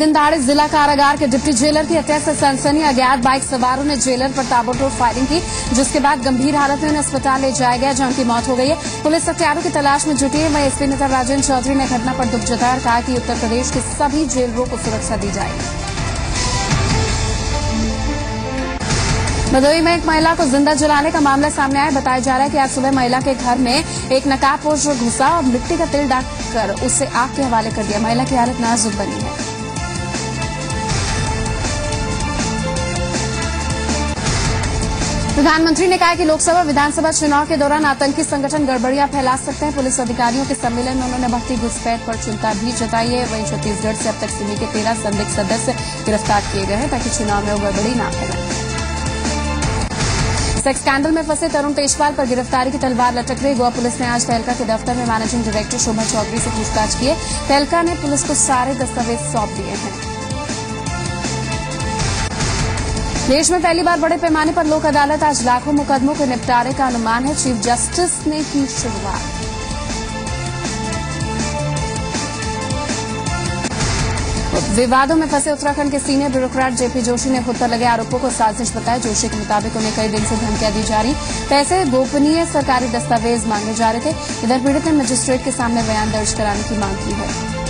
दिन दहाड़े जिला कारागार के डिप्टी जेलर की हत्या से सनसनी। अज्ञात बाइक सवारों ने जेलर पर ताबड़तोड़ फायरिंग की, जिसके बाद गंभीर हालत में उन्हें अस्पताल ले जाया गया, जहां उनकी मौत हो गई है। पुलिस हत्यारों की तलाश में जुटी है। वहीं एसपी नेता राजेंद्र चौधरी ने घटना पर दुख जताया और कहा कि उत्तर प्रदेश के सभी जेलरों को सुरक्षा दी जाएगी। भदोही में एक महिला को जिंदा जलाने का मामला सामने आया। बताया जा रहा है कि आज सुबह महिला के घर में एक नकाबपोश घुसा और मिट्टी का तेल डालकर उसे आग के हवाले कर दिया। महिला की हालत नाजुक बनी है। प्रधानमंत्री ने कहा कि लोकसभा विधानसभा चुनाव के दौरान आतंकी संगठन गड़बड़ियां फैला सकते हैं। पुलिस अधिकारियों के सम्मेलन में उन्होंने बढ़ती घुसपैठ पर चिंता भी जताई है। वहीं छत्तीसगढ़ से अब तक सिमी के 13 संदिग्ध सदस्य गिरफ्तार किए गए हैं, ताकि चुनाव में वो गड़बड़ी न फैलाए। सेक्स स्कैंडल में फंसे तरुण तेजपाल पर गिरफ्तारी की तलवार लटक रही। गोवा पुलिस ने आज तहलका के दफ्तर में मैनेजिंग डायरेक्टर शोभा चौधरी से पूछताछ की है। तहलका ने पुलिस को सारे दस्तावेज सौंप दिए हैं। देश में पहली बार बड़े पैमाने पर लोक अदालत, आज लाखों मुकदमों के निपटारे का अनुमान है। चीफ जस्टिस ने की शुरुआत। विवादों में फंसे उत्तराखंड के सीनियर ब्यूरोक्रेट जेपी जोशी ने खुद पर लगे आरोपों को साजिश बताया। जोशी के मुताबिक उन्हें कई दिन से धमकियां दी जा रही, पैसे, गोपनीय सरकारी दस्तावेज मांगे जा रहे थे। इधर पीड़ित ने मजिस्ट्रेट के सामने बयान दर्ज कराने की मांग की है।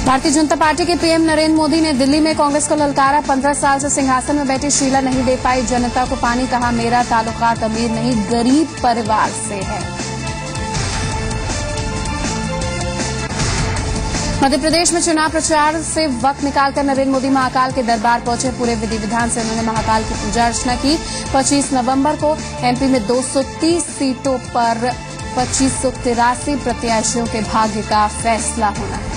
भारतीय जनता पार्टी के पीएम नरेंद्र मोदी ने दिल्ली में कांग्रेस को ललकारा। 15 साल से सिंहासन में बैठी शीला नहीं दे पाई जनता को पानी, कहा मेरा ताल्लुकात अमीर नहीं गरीब परिवार से है। मध्य प्रदेश में चुनाव प्रचार से वक्त निकालकर नरेंद्र मोदी महाकाल के दरबार पहुंचे। पूरे विधि विधान से उन्होंने महाकाल की पूजा अर्चना की। 25 नवंबर को एमपी में 230 सीटों पर 2583 प्रत्याशियों के भाग्य का फैसला होना है।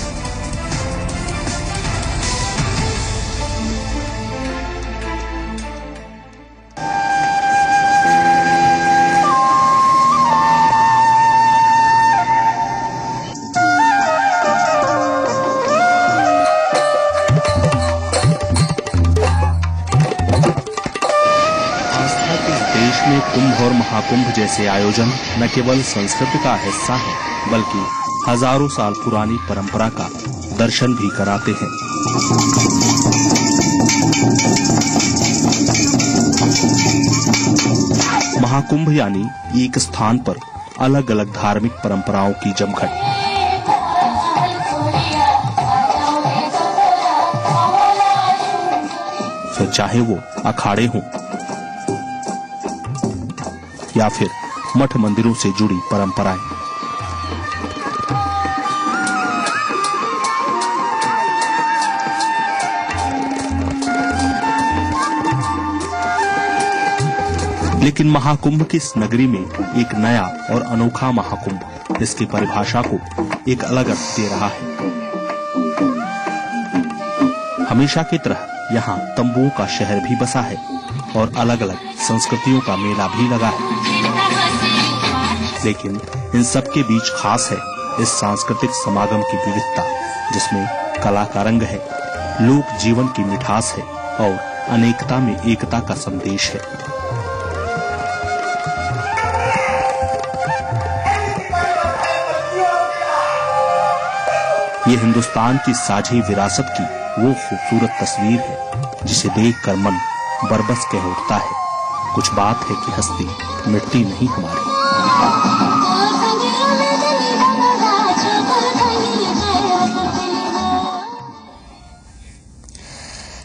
कुंभ और महाकुंभ जैसे आयोजन न केवल संस्कृति का हिस्सा है, बल्कि हजारों साल पुरानी परंपरा का दर्शन भी कराते हैं। महाकुंभ यानी एक स्थान पर अलग अलग धार्मिक परंपराओं की जमघट। फिर चाहे वो अखाड़े हों या फिर मठ मंदिरों से जुड़ी परंपराएं। लेकिन महाकुंभ की इस नगरी में एक नया और अनोखा महाकुंभ इसकी परिभाषा को एक अलग अर्थ दे रहा है। हमेशा की तरह यहाँ तंबुओं का शहर भी बसा है और अलग अलग संस्कृतियों का मेला भी लगा है। लेकिन इन सब के बीच खास है इस सांस्कृतिक समागम की विविधता, जिसमें कला का रंग है, लोक जीवन की मिठास है और अनेकता में एकता का संदेश है। ये हिंदुस्तान की साझी विरासत की वो खूबसूरत तस्वीर है जिसे देखकर मन बरबस कह उठता है, कुछ बात है कि हस्ती मिटती नहीं हमारी।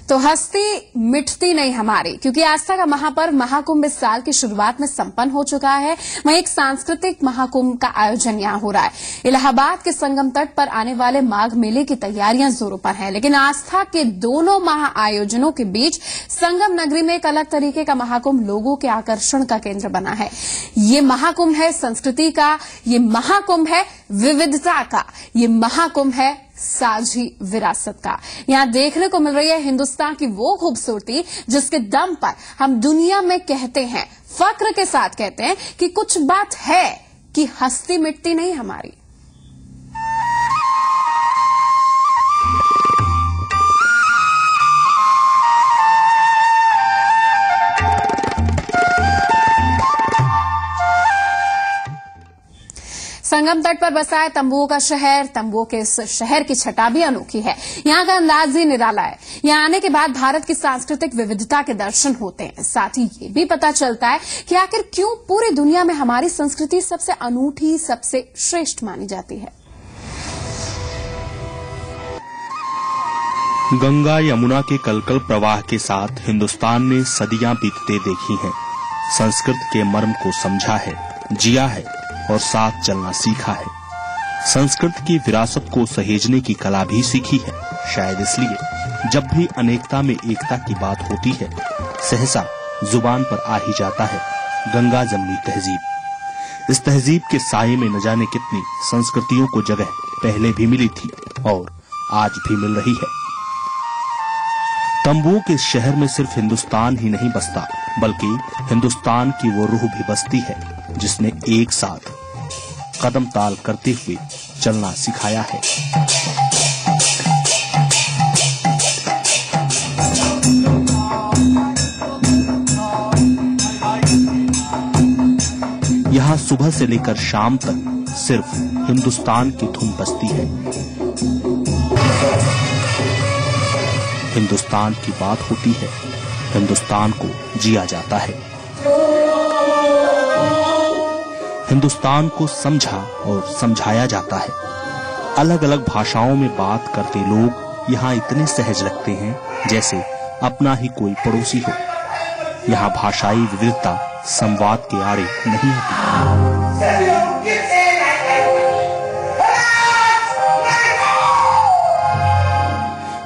तो हस्ती मिटती नहीं हमारी, क्योंकि आस्था का महापर्व महाकुंभ इस साल की शुरुआत में संपन्न हो चुका है। वहीं एक सांस्कृतिक महाकुंभ का आयोजन यहां हो रहा है। इलाहाबाद के संगम तट पर आने वाले माघ मेले की तैयारियां जोरों पर हैं, लेकिन आस्था के दोनों महा आयोजनों के बीच संगम नगरी में एक अलग तरीके का महाकुंभ लोगों के आकर्षण का केंद्र बना है। ये महाकुंभ है संस्कृति का, ये महाकुंभ है विविधता का, ये महाकुंभ है साझी विरासत का। यहां देखने को मिल रही है हिंदुस्तान की वो खूबसूरती जिसके दम पर हम दुनिया में कहते हैं, फक्र के साथ कहते हैं कि कुछ बात है कि हस्ती मिटती नहीं हमारी। संगम तट पर बसा है तंबुओं का शहर। तंबुओं के इस शहर की छटा भी अनोखी है। यहाँ का अंदाज ही निराला है। यहाँ आने के बाद भारत की सांस्कृतिक विविधता के दर्शन होते हैं। साथ ही ये भी पता चलता है कि आखिर क्यों पूरी दुनिया में हमारी संस्कृति सबसे अनूठी, सबसे श्रेष्ठ मानी जाती है। गंगा यमुना के कलकल प्रवाह के साथ हिंदुस्तान ने सदियां बीतते देखी हैं। संस्कृत के मर्म को समझा है, जिया है और साथ चलना सीखा है। संस्कृत की विरासत को सहेजने की कला भी सीखी है। शायद इसलिए जब भी अनेकता में एकता की बात होती है, सहसा जुबान पर आ ही जाता है गंगा जमनी तहजीब। इस तहजीब के साये में न जाने कितनी संस्कृतियों को जगह पहले भी मिली थी और आज भी मिल रही है। तंबुओं के शहर में सिर्फ हिंदुस्तान ही नहीं बसता, बल्कि हिंदुस्तान की वो रूह भी बसती है जिसने एक साथ कदम ताल करते हुए चलना सिखाया है। यहाँ सुबह से लेकर शाम तक सिर्फ हिंदुस्तान की धुन बजती है। हिंदुस्तान की बात होती है, हिंदुस्तान को जिया जाता है। हिंदुस्तान को समझा और समझाया जाता है। अलग अलग भाषाओं में बात करते लोग यहाँ इतने सहज लगते हैं जैसे अपना ही कोई पड़ोसी हो। यहाँ भाषाई विविधता संवाद के आड़े नहीं आती।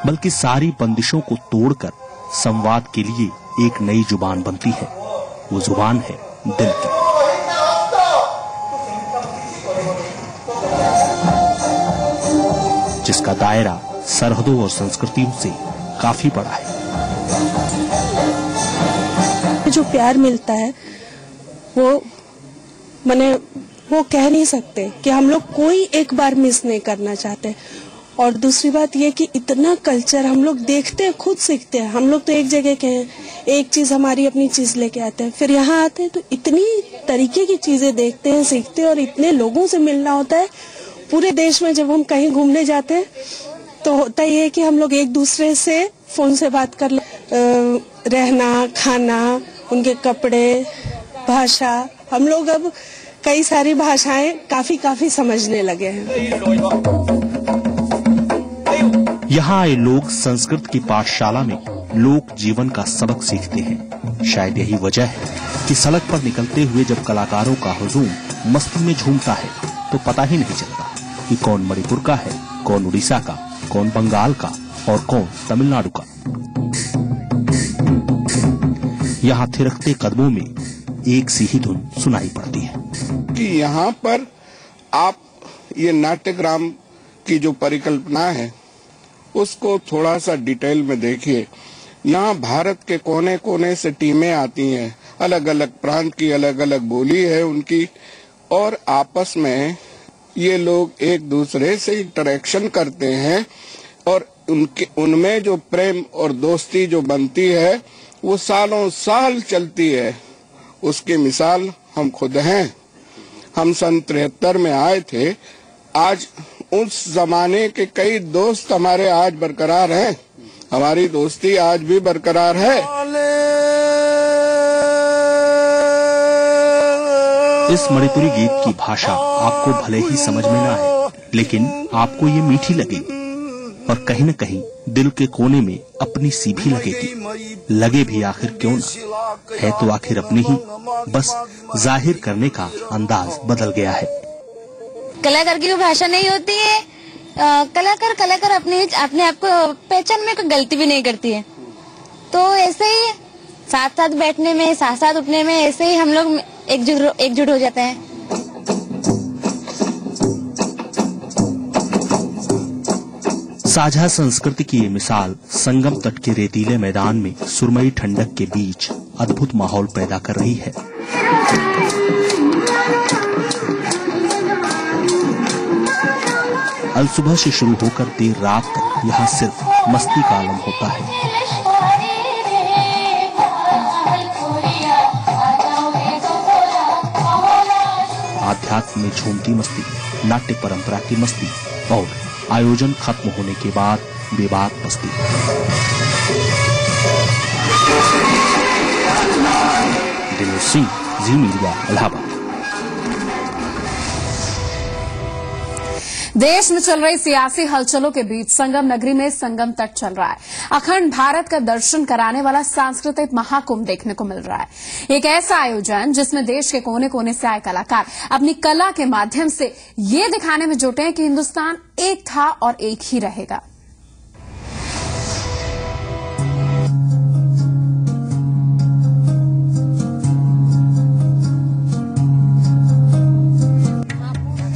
बल्कि सारी बंदिशों को तोड़कर संवाद के लिए एक नई जुबान बनती है। वो जुबान है दिल की। जिसका दायरा सरहदों और संस्कृतियों से काफी बड़ा है। जो प्यार मिलता है वो कह नहीं सकते कि हम लोग कोई एक बार मिस नहीं करना चाहते। और दूसरी बात ये कि इतना कल्चर हम लोग देखते हैं, खुद सीखते हैं। हम लोग तो एक जगह के हैं, एक चीज हमारी अपनी चीज लेके आते हैं, फिर यहाँ आते हैं तो इतनी तरीके की चीजें देखते हैं, सीखते हैं और इतने लोगों से मिलना होता है। पूरे देश में जब हम कहीं घूमने जाते हैं तो होता ही है कि हम लोग एक दूसरे से फोन से बात कर ले, रहना, खाना, उनके कपड़े, भाषा। हम लोग अब कई सारी भाषाएं काफी समझने लगे हैं। यहाँ आए लोग संस्कृत की पाठशाला में लोक जीवन का सबक सीखते हैं। शायद यही वजह है कि सड़क पर निकलते हुए जब कलाकारों का हुजूम मस्ती में झूमता है तो पता ही नहीं चलता कि कौन मणिपुर का है, कौन उड़ीसा का, कौन बंगाल का और कौन तमिलनाडु का। यहाँ थिरकते कदमों में एक सी ही धुन सुनाई पड़ती है कि यहाँ पर आप ये नाट्यग्राम की जो परिकल्पना है उसको थोड़ा सा डिटेल में देखिए। यहाँ भारत के कोने कोने से टीमें आती हैं, अलग अलग प्रांत की अलग अलग बोली है उनकी, और आपस में ये लोग एक दूसरे से इंटरेक्शन करते हैं और उनमें जो प्रेम और दोस्ती जो बनती है वो सालों साल चलती है। उसकी मिसाल हम खुद हैं। हम सन 73 में आए थे। आज उस जमाने के कई दोस्त हमारे आज बरकरार हैं। हमारी दोस्ती आज भी बरकरार है। इस मणिपुरी गीत की भाषा आपको भले ही समझ में ना आए, लेकिन आपको ये मीठी लगेगी और कहीं न कहीं दिल के कोने में अपनी सी भी लगेगी। लगे भी आखिर क्यों ना, है तो आखिर अपनी ही, बस जाहिर करने का अंदाज बदल गया है। कलाकार की भाषा नहीं होती है। कलाकार अपने आप को पहचान में कोई गलती भी नहीं करती है। तो ऐसे ही साथ साथ बैठने में, साथ साथ उठने में, ऐसे ही हम लोग एकजुट हो जाते हैं। साझा संस्कृति की ये मिसाल संगम तट के रेतीले मैदान में सुरमई ठंडक के बीच अद्भुत माहौल पैदा कर रही है। अलसुबह से शुरू होकर देर रात तक यहाँ सिर्फ मस्ती का आलम होता है। आध्यात्म में झूमती मस्ती, नाट्य परंपरा की मस्ती और आयोजन खत्म होने के बाद बेबाक मस्ती। दिनेश सिंह, जी मीडिया, इलाहाबाद। देश में चल रही सियासी हलचलों के बीच संगम नगरी में संगम तट चल रहा है। अखंड भारत का दर्शन कराने वाला सांस्कृतिक महाकुंभ देखने को मिल रहा है। एक ऐसा आयोजन जिसमें देश के कोने कोने से आए कलाकार अपनी कला के माध्यम से ये दिखाने में जुटे हैं कि हिंदुस्तान एक था और एक ही रहेगा।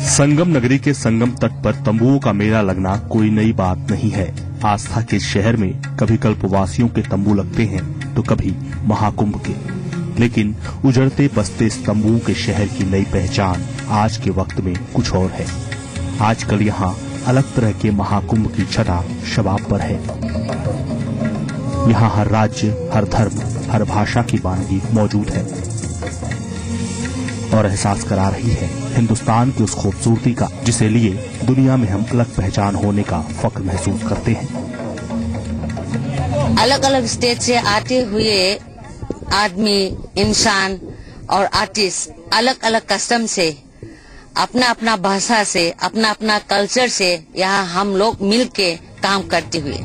संगम नगरी के संगम तट पर तंबुओं का मेला लगना कोई नई बात नहीं है। आस्था के शहर में कभी कल्पवासियों के तंबू लगते हैं तो कभी महाकुंभ के, लेकिन उजड़ते बसते इस तंबुओं के शहर की नई पहचान आज के वक्त में कुछ और है। आजकल यहाँ अलग तरह के महाकुंभ की छटा शबाब पर है। यहाँ हर राज्य, हर धर्म, हर भाषा की वानगी मौजूद है और एहसास करा रही है हिंदुस्तान की उस खूबसूरती का जिसे लिए दुनिया में हम अलग पहचान होने का फख्र महसूस करते हैं। अलग अलग स्टेट से आते हुए आदमी, इंसान और आर्टिस्ट अलग अलग कस्टम से, अपना अपना भाषा से, अपना अपना कल्चर से यहाँ हम लोग मिल के काम करते हुए।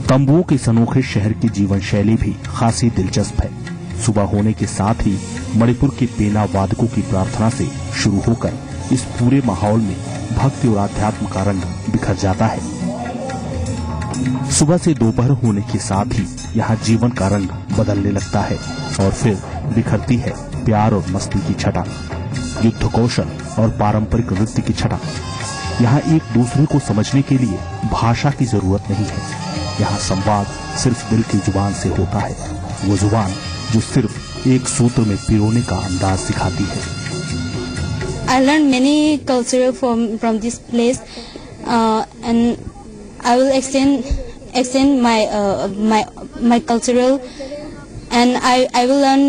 तंबुओं के इस अनोखे शहर की जीवन शैली भी खासी दिलचस्प है। सुबह होने के साथ ही मणिपुर के पेना वादकों की प्रार्थना से शुरू होकर इस पूरे माहौल में भक्ति और आध्यात्म का रंग बिखर जाता है। सुबह से दोपहर होने के साथ ही यहाँ जीवन का रंग बदलने लगता है और फिर बिखरती है प्यार और मस्ती की छटा, युद्ध कौशल और पारंपरिक नृत्य की छटा। यहाँ एक दूसरे को समझने के लिए भाषा की जरूरत नहीं है। यहाँ संवाद सिर्फ दिल की जुबान से होता है, वो जुबान जो सिर्फ एक सूत्र में पिरोने का अंदाज सिखाती है। I learned many culture from this place, and I will extend my cultural, and I will learn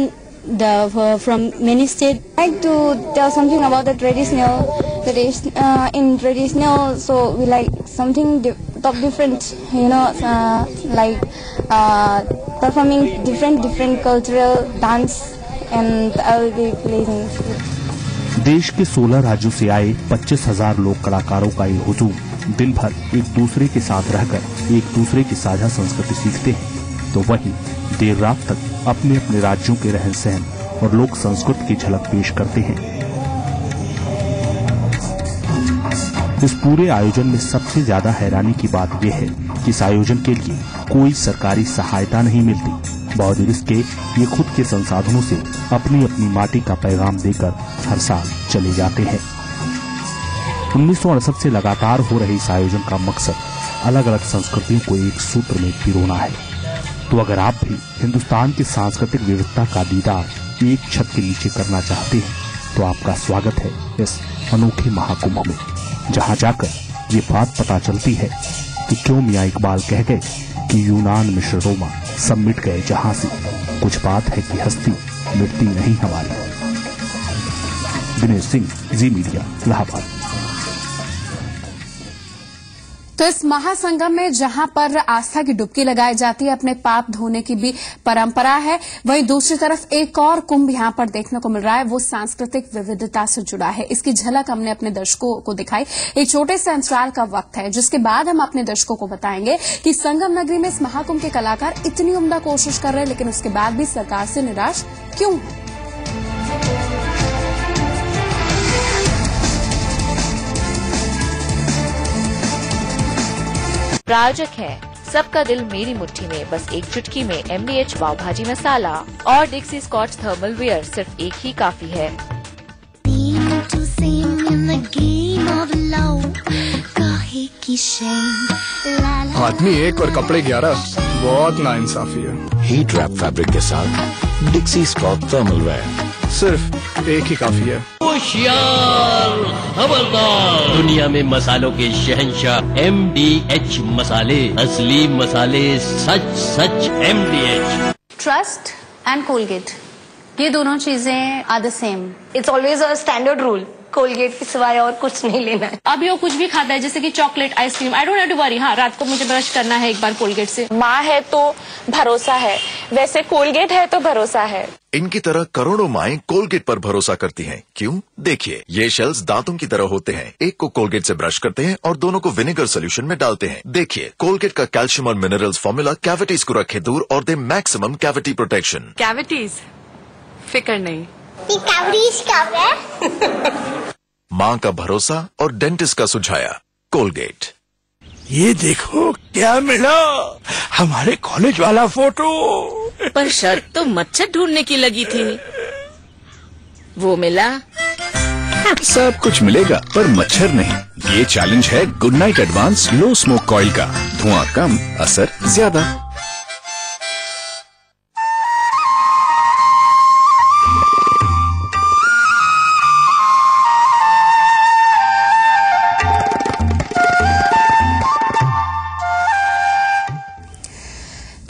from many states. I like to tell something about the traditional. In traditional, so we like something different, like performing different cultural dance, and I will be playing. देश के 16 राज्यों से आए 25,000 लोक कलाकारों का ये हुजूम दिन भर एक दूसरे के साथ रहकर एक दूसरे की साझा संस्कृति सीखते हैं, तो वहीं देर रात तक अपने अपने राज्यों के रहन सहन और लोक संस्कृति की झलक पेश करते हैं। इस पूरे आयोजन में सबसे ज्यादा हैरानी की बात यह है कि इस आयोजन के लिए कोई सरकारी सहायता नहीं मिलती। बावजूद इसके ये खुद के संसाधनों से अपनी अपनी माटी का पैगाम देकर हर साल चले जाते हैं। 1968 से लगातार हो रहे इस आयोजन का मकसद अलग अलग संस्कृतियों को एक सूत्र में पिरोना है। तो अगर आप भी हिंदुस्तान की सांस्कृतिक विविधता का दीदार एक छत के नीचे करना चाहते हैं तो आपका स्वागत है इस अनोखे महाकुंभ में, जहां जाकर ये बात पता चलती है कि क्यों मियां इकबाल कह गए कि यूनान मिस्र रोमा सब मिट गए जहां से, कुछ बात है कि हस्ती मिटती नहीं हमारी। दिनेश सिंह, जी मीडिया, इलाहाबाद। तो इस महासंगम में जहां पर आस्था की डुबकी लगाई जाती है, अपने पाप धोने की भी परंपरा है, वहीं दूसरी तरफ एक और कुंभ यहां पर देखने को मिल रहा है, वो सांस्कृतिक विविधता से जुड़ा है। इसकी झलक हमने अपने दर्शकों को दिखाई। एक छोटे से अंतराल का वक्त है, जिसके बाद हम अपने दर्शकों को बताएंगे कि संगम नगरी में इस महाकुंभ के कलाकार इतनी उम्दा कोशिश कर रहे हैं, लेकिन उसके बाद भी सरकार से निराश क्यों है। प्रायोजक है सबका दिल मेरी मुट्ठी में, बस एक चुटकी में MDH पाव भाजी मसाला और डिक्सी स्कॉच थर्मल वेयर सिर्फ एक ही काफी है। आदमी 1 और कपड़े 11, बहुत नाइंसाफी है। हीट रैप फैब्रिक के साथ डिक्सी स्कॉच थर्मल वेयर सिर्फ एक ही काफी है। होशियार, खबरदार, दुनिया में मसालों के शहंशाह MDH मसाले, असली मसाले, सच सच MDH। ट्रस्ट एंड कोलगेट, ये दोनों चीजें are the same. It's always a standard rule, Colgate के सिवाय और कुछ नहीं लेना है। अभी वो कुछ भी खाता है जैसे कि chocolate, ice cream, I don't have to worry, हाँ रात को मुझे ब्रश करना है एक बार कोलगेट से। माँ है तो भरोसा है, वैसे कोलगेट है तो भरोसा है। इनकी तरह करोड़ों माएं कोलगेट पर भरोसा करती हैं। क्यों? देखिए, ये शेल्स दांतों की तरह होते हैं। एक को कोलगेट से ब्रश करते हैं और दोनों को विनेगर सोल्यूशन में डालते हैं। देखिए, कोलगेट का कैल्शियम और मिनरल्स फॉर्मूला कैविटीज को रखे दूर और दे मैक्सिमम कैविटी प्रोटेक्शन। कैविटीज फिक्र नहीं, कैविटीज क्या है? माँ का भरोसा और डेंटिस्ट का सुझाया कोलगेट। ये देखो क्या मिला, हमारे कॉलेज वाला फोटो। पर शर्त तो मच्छर ढूंढने की लगी थी, वो मिला? सब कुछ मिलेगा पर मच्छर नहीं। ये चैलेंज है good night advance low smoke coil का। धुआं कम, असर ज्यादा।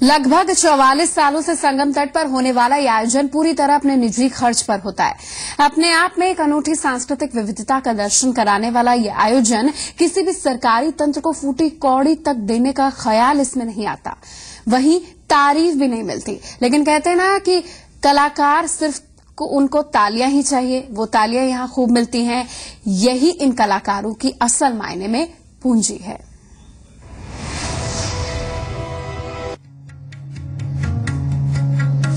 लगभग 44 सालों से संगम तट पर होने वाला यह आयोजन पूरी तरह अपने निजी खर्च पर होता है। अपने आप में एक अनूठी सांस्कृतिक विविधता का दर्शन कराने वाला यह आयोजन किसी भी सरकारी तंत्र को फूटी कौड़ी तक देने का ख्याल इसमें नहीं आता, वहीं तारीफ भी नहीं मिलती। लेकिन कहते हैं ना कि कलाकार सिर्फ उनको तालियां ही चाहिए, वो तालियां यहां खूब मिलती हैं। यही इन कलाकारों की असल मायने में पूंजी है।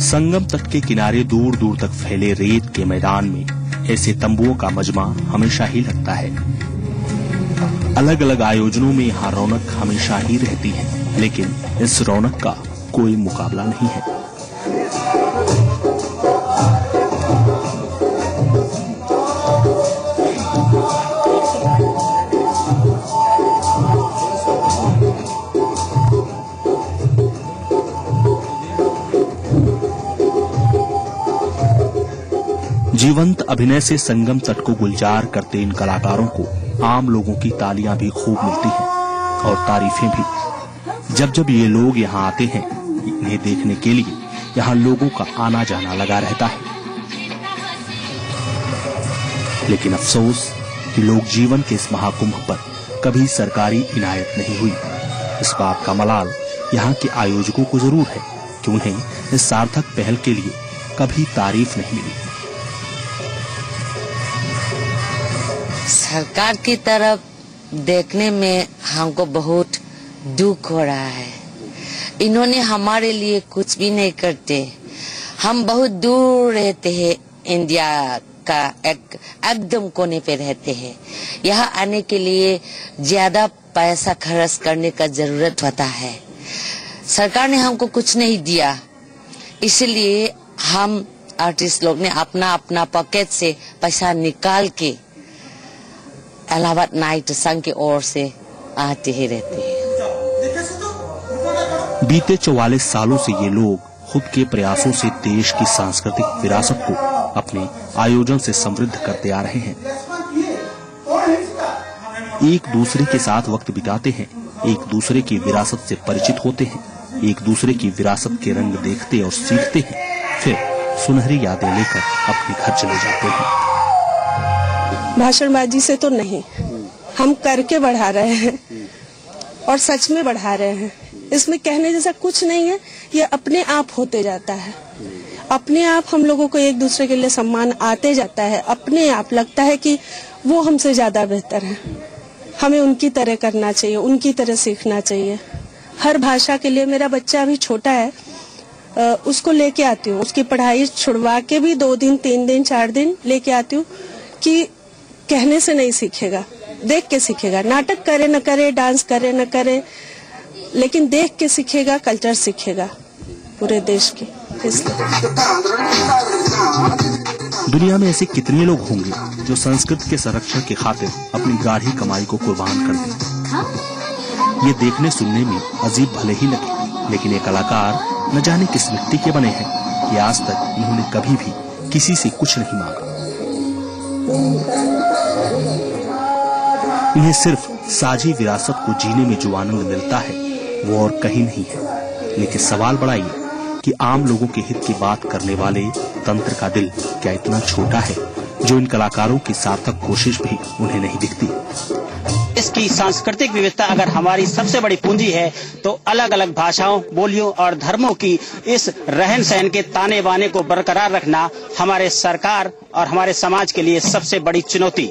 संगम तट के किनारे दूर दूर तक फैले रेत के मैदान में ऐसे तंबुओं का मजमा हमेशा ही लगता है। अलग अलग आयोजनों में यहाँ रौनक हमेशा ही रहती है, लेकिन इस रौनक का कोई मुकाबला नहीं है। जीवंत अभिनय से संगम तट को गुलजार करते इन कलाकारों को आम लोगों की तालियां भी खूब मिलती हैं और तारीफें भी। जब जब ये लोग यहाँ आते हैं, इन्हें देखने के लिए यहाँ लोगों का आना जाना लगा रहता है। लेकिन अफसोस कि लोक जीवन के इस महाकुंभ पर कभी सरकारी इनायत नहीं हुई। इस बात का मलाल यहाँ के आयोजकों को जरूर है कि उन्हें इस सार्थक पहल के लिए कभी तारीफ नहीं मिली। सरकार की तरफ देखने में हमको बहुत दुख हो रहा है। इन्होंने हमारे लिए कुछ भी नहीं करते। हम बहुत दूर रहते हैं, इंडिया का एकदम कोने पे रहते हैं। यहाँ आने के लिए ज्यादा पैसा खर्च करने का जरूरत होता है। सरकार ने हमको कुछ नहीं दिया, इसलिए हम आर्टिस्ट लोग ने अपना अपना पॉकेट से पैसा निकाल के इलाहाबाद नाइट संघ की ओर से आते ही रहते हैं। बीते 44 सालों से ये लोग खुद के प्रयासों से देश की सांस्कृतिक विरासत को अपने आयोजन से समृद्ध करते आ रहे हैं। एक दूसरे के साथ वक्त बिताते हैं, एक दूसरे की विरासत से परिचित होते हैं, एक दूसरे की विरासत के रंग देखते और सीखते हैं, फिर सुनहरी यादें लेकर अपने घर चले जाते हैं। भाषणबाजी से तो नहीं, हम करके बढ़ा रहे हैं और सच में बढ़ा रहे हैं। इसमें कहने जैसा कुछ नहीं है, ये अपने आप होते जाता है। अपने आप हम लोगों को एक दूसरे के लिए सम्मान आते जाता है। अपने आप लगता है कि वो हमसे ज्यादा बेहतर है, हमें उनकी तरह करना चाहिए, उनकी तरह सीखना चाहिए। हर भाषा के लिए, मेरा बच्चा अभी छोटा है, उसको लेके आती हूँ, उसकी पढ़ाई छुड़वा के भी 2 दिन 3 दिन 4 दिन लेके आती हूँ कि कहने से नहीं सीखेगा, देख के सीखेगा। नाटक करे न करे, डांस करे न करे, लेकिन देख के सीखेगा, कल्चर सीखेगा पूरे देश की। दुनिया में ऐसे कितने लोग होंगे जो संस्कृति के संरक्षण के खातिर अपनी गाढ़ी कमाई को कुर्बान कर दें। ये देखने सुनने में अजीब भले ही लगे, लेकिन ये कलाकार न जाने किस मिट्टी के बने हैं कि आज तक इन्होंने कभी भी किसी से कुछ नहीं मांगा। इन्हें सिर्फ साझी विरासत को जीने में जो आनंद मिलता है वो और कहीं नहीं है। लेकिन सवाल बड़ा ये कि आम लोगों के हित की बात करने वाले तंत्र का दिल क्या इतना छोटा है जो इन कलाकारों की सार्थक कोशिश भी उन्हें नहीं दिखती। इसकी सांस्कृतिक विविधता अगर हमारी सबसे बड़ी पूंजी है तो अलग अलग भाषाओं, बोलियों और धर्मों की इस रहन सहन के ताने बाने को बरकरार रखना हमारे सरकार और हमारे समाज के लिए सबसे बड़ी चुनौती।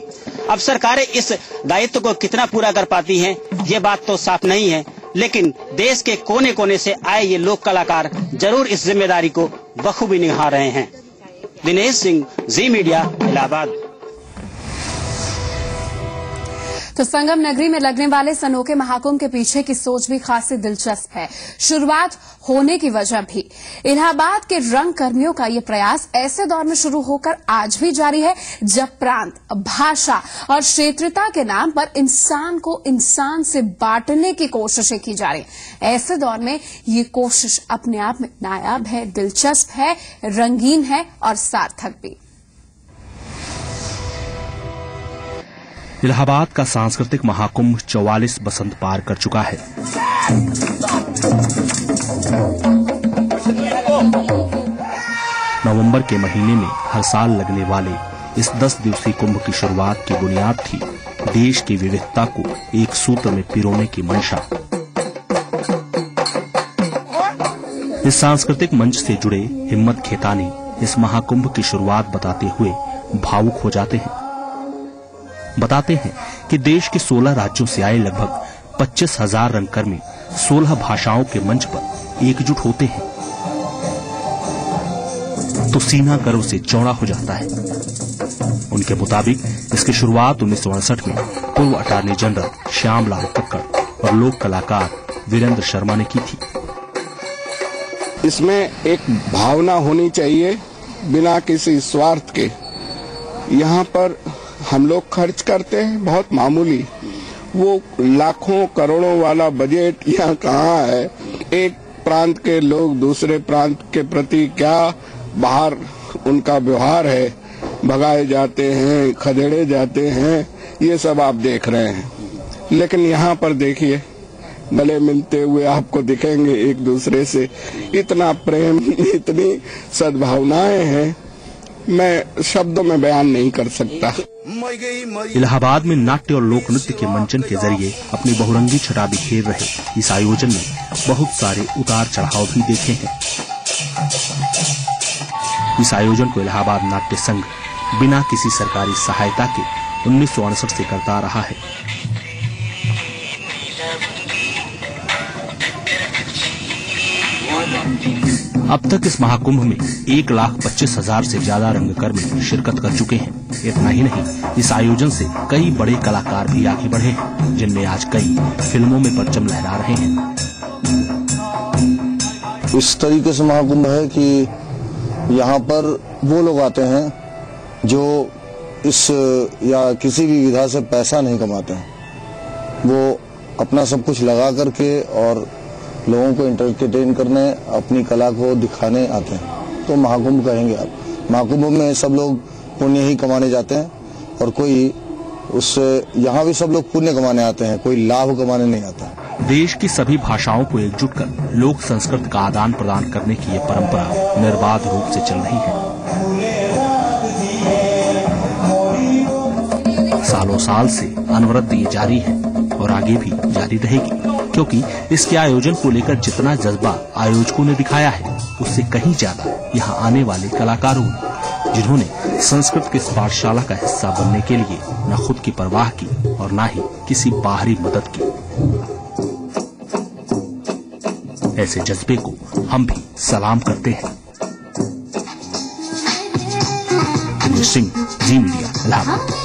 अब सरकारें इस दायित्व को कितना पूरा कर पाती हैं, ये बात तो साफ नहीं है, लेकिन देश के कोने कोने से आए ये लोक कलाकार जरूर इस जिम्मेदारी को बखूबी निभा रहे हैं। दिनेश सिंह, जी मीडिया, इलाहाबाद। तो संगम नगरी में लगने वाले इस अनोखे महाकुंभ के पीछे की सोच भी खासी दिलचस्प है। शुरुआत होने की वजह भी इलाहाबाद के रंग कर्मियों का ये प्रयास ऐसे दौर में शुरू होकर आज भी जारी है जब प्रांत, भाषा और क्षेत्रीयता के नाम पर इंसान को इंसान से बांटने की कोशिशें की जा रही हैं। ऐसे दौर में ये कोशिश अपने आप में नायाब है, दिलचस्प है, रंगीन है और सार्थक भी। इलाहाबाद का सांस्कृतिक महाकुंभ 44 बसंत पार कर चुका है। नवंबर के महीने में हर साल लगने वाले इस 10 दिवसीय कुंभ की शुरुआत की बुनियाद थी देश की विविधता को एक सूत्र में पिरोने की मंशा। इस सांस्कृतिक मंच से जुड़े हिम्मत खेतानी इस महाकुंभ की शुरुआत बताते हुए भावुक हो जाते हैं। बताते हैं कि देश के 16 राज्यों से आए लगभग 25,000 रंगकर्मी 16 भाषाओं के मंच पर एकजुट होते हैं तो सीना गर्व से चौड़ा हो जाता है। उनके मुताबिक इसकी शुरुआत 1968 में पूर्व अटॉर्नी जनरल श्यामलाल कक्कड़ और लोक कलाकार वीरेंद्र शर्मा ने की थी। इसमें एक भावना होनी चाहिए बिना किसी स्वार्थ के। यहाँ पर हम लोग खर्च करते हैं बहुत मामूली, वो लाखों करोड़ों वाला बजट यहाँ कहाँ है। एक प्रांत के लोग दूसरे प्रांत के प्रति क्या बाहर उनका व्यवहार है, भगाए जाते हैं, खदेड़े जाते हैं, ये सब आप देख रहे हैं। लेकिन यहाँ पर देखिए, गले मिलते हुए आपको दिखेंगे एक दूसरे से, इतना प्रेम, इतनी सद्भावनाएं हैं, मैं शब्दों में बयान नहीं कर सकता। इलाहाबाद में नाट्य और लोक नृत्य के मंचन के जरिए अपनी बहुरंगी छटा बिखेर रहे इस आयोजन में बहुत सारे उतार चढ़ाव भी देखे हैं। इस आयोजन को इलाहाबाद नाट्य संघ बिना किसी सरकारी सहायता के 1968 से करता रहा है। अब तक इस महाकुंभ में 1,25,000 से ज्यादा रंगकर्मी शिरकत कर चुके हैं। इतना ही नहीं, इस आयोजन से कई बड़े कलाकार भी आगे बढ़े हैं, जिनमें आज कई फिल्मों में परचम लहरा रहे हैं। इस तरीके से महाकुंभ है कि यहाँ पर वो लोग आते हैं जो इस या किसी भी विधा से पैसा नहीं कमाते हैं, वो अपना सब कुछ लगा करके और लोगों को एंटरटेन करने, अपनी कला को दिखाने आते हैं। तो महाकुंभ कहेंगे आप। महाकुंभ में सब लोग पुण्य ही कमाने जाते हैं और कोई उससे, यहाँ भी सब लोग पुण्य कमाने आते हैं, कोई लाभ कमाने नहीं आता। देश की सभी भाषाओं को एकजुट कर लोक संस्कृति का आदान प्रदान करने की ये परंपरा निर्बाध रूप से चल रही है। सालों साल से अनवरत ये जारी है और आगे भी जारी रहेगी, क्योंकि इसके आयोजन को लेकर जितना जज्बा आयोजकों ने दिखाया है, उससे कहीं ज्यादा यहाँ आने वाले कलाकारों ने, जिन्होंने संस्कृत की इस पाठशाला का हिस्सा बनने के लिए न खुद की परवाह की और न ही किसी बाहरी मदद की। ऐसे जज्बे को हम भी सलाम करते हैं। दिनेश सिंह, जी मीडिया, इलाहाबाद।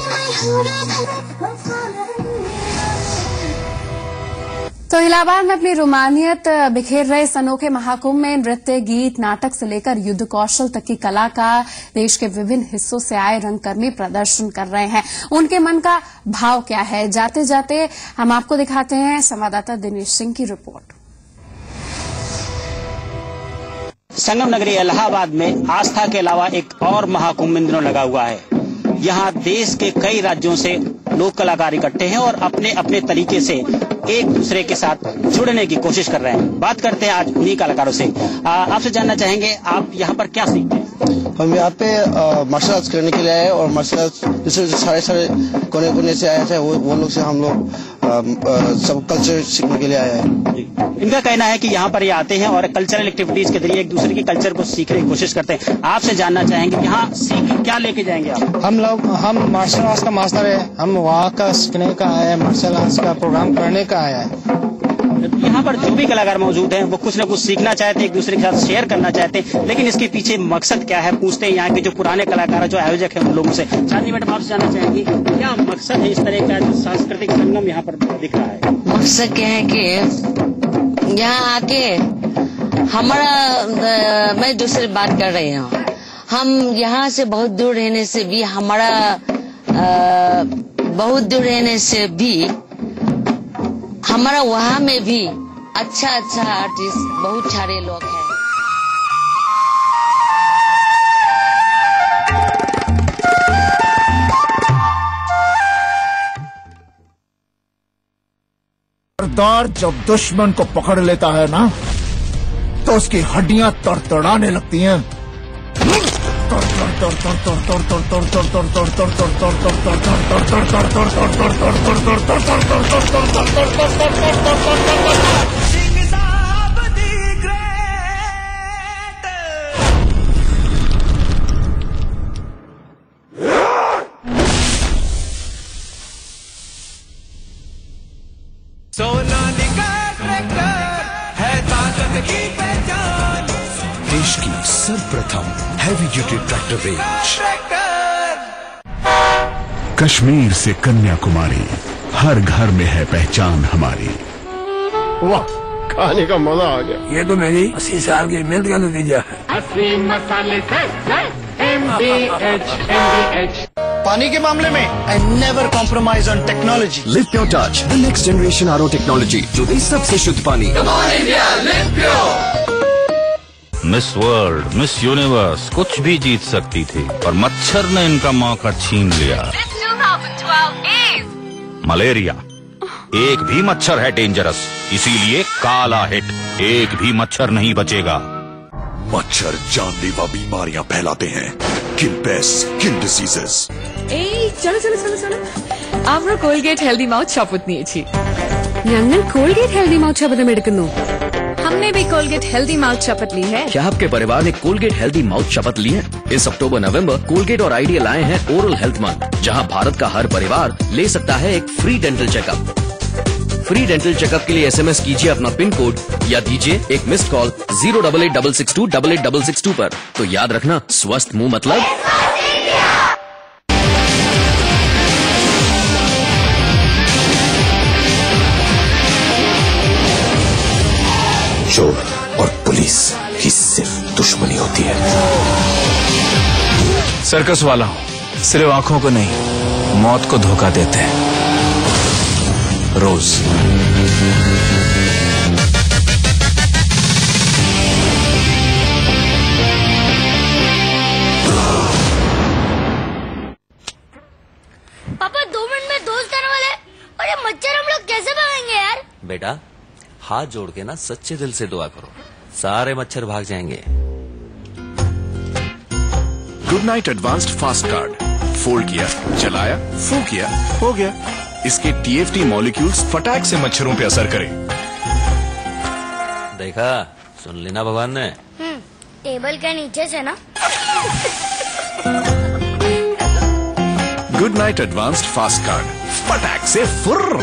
तो इलाहाबाद में अपनी रोमानियत बिखेर रहे इस अनोखे महाकुंभ में नृत्य, गीत, नाटक से लेकर युद्ध कौशल तक की कला का देश के विभिन्न हिस्सों से आए रंगकर्मी प्रदर्शन कर रहे हैं। उनके मन का भाव क्या है, जाते जाते हम आपको दिखाते हैं संवाददाता दिनेश सिंह की रिपोर्ट। संगम नगरी इलाहाबाद में आस्था के अलावा एक और महाकुंभ इन दिनों लगा हुआ है। यहाँ देश के कई राज्यों से लोक कलाकार इकट्ठे हैं और अपने अपने तरीके से एक दूसरे के साथ जुड़ने की कोशिश कर रहे हैं। बात करते हैं आज उन्हीं कलाकारों से। आपसे जानना चाहेंगे, आप यहाँ पर क्या सीखते हैं? हम यहाँ पे मार्शल आर्ट्स करने के लिए आए और मार्शल आर्ट्स जैसे सारे कोने कोने से आए थे, वो लोग से हम लोग सब कल्चर सीखने के लिए आए हैं। इनका कहना है कि यहाँ पर ये आते हैं और कल्चरल एक्टिविटीज के जरिए एक दूसरे के कल्चर को सीखने की कोशिश करते हैं। आपसे जानना चाहेंगे यहाँ सीख क्या लेके जाएंगे आप? हम मार्शल आर्ट्स का मास्टर है, हम वहाँ का सीखने का आया है, मार्शल आर्ट्स का प्रोग्राम करने का आया है। यहाँ पर जो भी कलाकार मौजूद हैं वो कुछ न कुछ सीखना चाहते हैं, एक दूसरे के साथ शेयर करना चाहते हैं, लेकिन इसके पीछे मकसद क्या है पूछते हैं यहाँ के जो पुराने कलाकार जो आयोजक हैं उन लोगों से। चांदनी मैडम, आपसे जानना चाहेंगे क्या मकसद है इस तरह का जो सांस्कृतिक संगम यहाँ पर दिख रहा है? मकसद क्या है कि यहाँ आके हमारा मैं दूसरी बात कर रही हूँ, हम यहाँ से बहुत दूर रहने से भी हमारा वहाँ में भी अच्छा आर्टिस्ट बहुत सारे लोग हैं। सरदार जब दुश्मन को पकड़ लेता है ना तो उसकी हड्डियां तड़तड़ाने लगती हैं। देश की सर्वप्रथम heavy duty tractor range, Kashmir से कन्याकुमारी, हर घर में है पहचान हमारी। वाह, खाने का मजा आ गया। ये तो मेरी 80 साल की मेहनत का नतीजा है। 80 मसाले से MDH। पानी के मामले में I never compromise on technology. Live Pure Touch, the next generation RO technology, जो भी सबसे शुद्ध पानी। Come on India, live pure। Miss world, miss universe कुछ भी जीत सकती थी और मच्छर ने इनका मौका छीन लिया। मलेरिया, एक भी मच्छर है डेंजरस, इसीलिए काला हिट, एक भी मच्छर नहीं बचेगा। मच्छर जानलेवा बीमारियां फैलाते हैं। किल पेस्ट, किल डिसीजेस। चलो our Colgate healthy mouth ശപഥനിയേച്ചി ഞങ്ങൾ Colgate healthy mouth ശപഥം എടുക്കുന്നു। हमने भी Colgate healthy mouth शपथ ली है। क्या आपके परिवार ने Colgate healthy mouth शपथ ली है? इस अक्टूबर नवंबर Colgate और आइडियल आए हैं ओरल हेल्थ मंथ, जहां भारत का हर परिवार ले सकता है एक free dental checkup. Free dental checkup के लिए SMS कीजिए अपना पिन कोड या दीजिए एक मिस्ड कॉल 08866288662 पर। तो याद रखना, स्वस्थ मुंह मतलब चोर और पुलिस की सिर्फ दुश्मनी होती है। सर्कस वाला हूं, सिर्फ आंखों को नहीं मौत को धोखा देते हैं रोज। पापा 2 मिनट में दोस्त आने वाले, और ये मच्छर हम लोग कैसे भागेंगे यार? बेटा हाथ जोड़ के ना सच्चे दिल से दुआ करो, सारे मच्छर भाग जाएंगे। Good night advanced fast card, fold किया, चलाया, फू किया, हो गया। इसके TFT मॉलिक्यूल्स फटाक से मच्छरों पे असर करें। देखा, सुन लेना भगवान ने। टेबल के नीचे से ना। Good night advanced fast card, फटाक से फुर्र।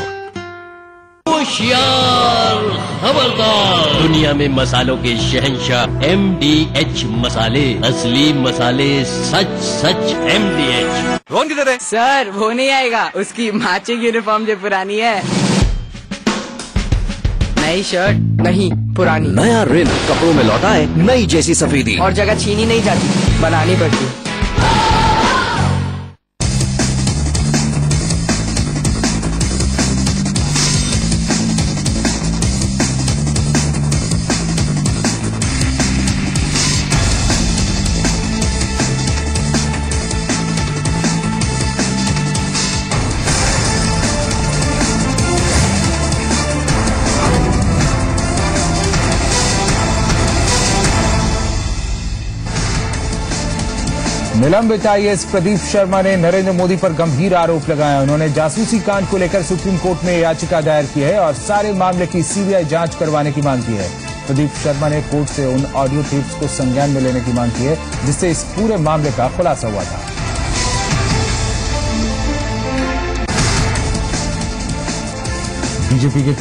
होशियार, खबरदार, दुनिया में मसालों के शहंशाह MDH मसाले, असली मसाले, सच सच MDH। रोहन किधर है? सर वो नहीं आएगा, उसकी मैचिंग यूनिफॉर्म जो पुरानी है। नई शर्ट नहीं, पुरानी। नया रिन कपड़ों में लौटा है नई जैसी सफेदी, और जगह छीनी नहीं जाती, बनानी पड़ती। निलंबित आईएएस प्रदीप शर्मा ने नरेंद्र मोदी पर गंभीर आरोप लगाया। उन्होंने जासूसी कांड को लेकर सुप्रीम कोर्ट में याचिका दायर की है और सारे मामले की सीबीआई जांच करवाने की मांग की है। प्रदीप शर्मा ने कोर्ट से उन ऑडियो टेप्स को संज्ञान में लेने की मांग की है जिससे इस पूरे मामले का खुलासा हुआ था। बीजेपी के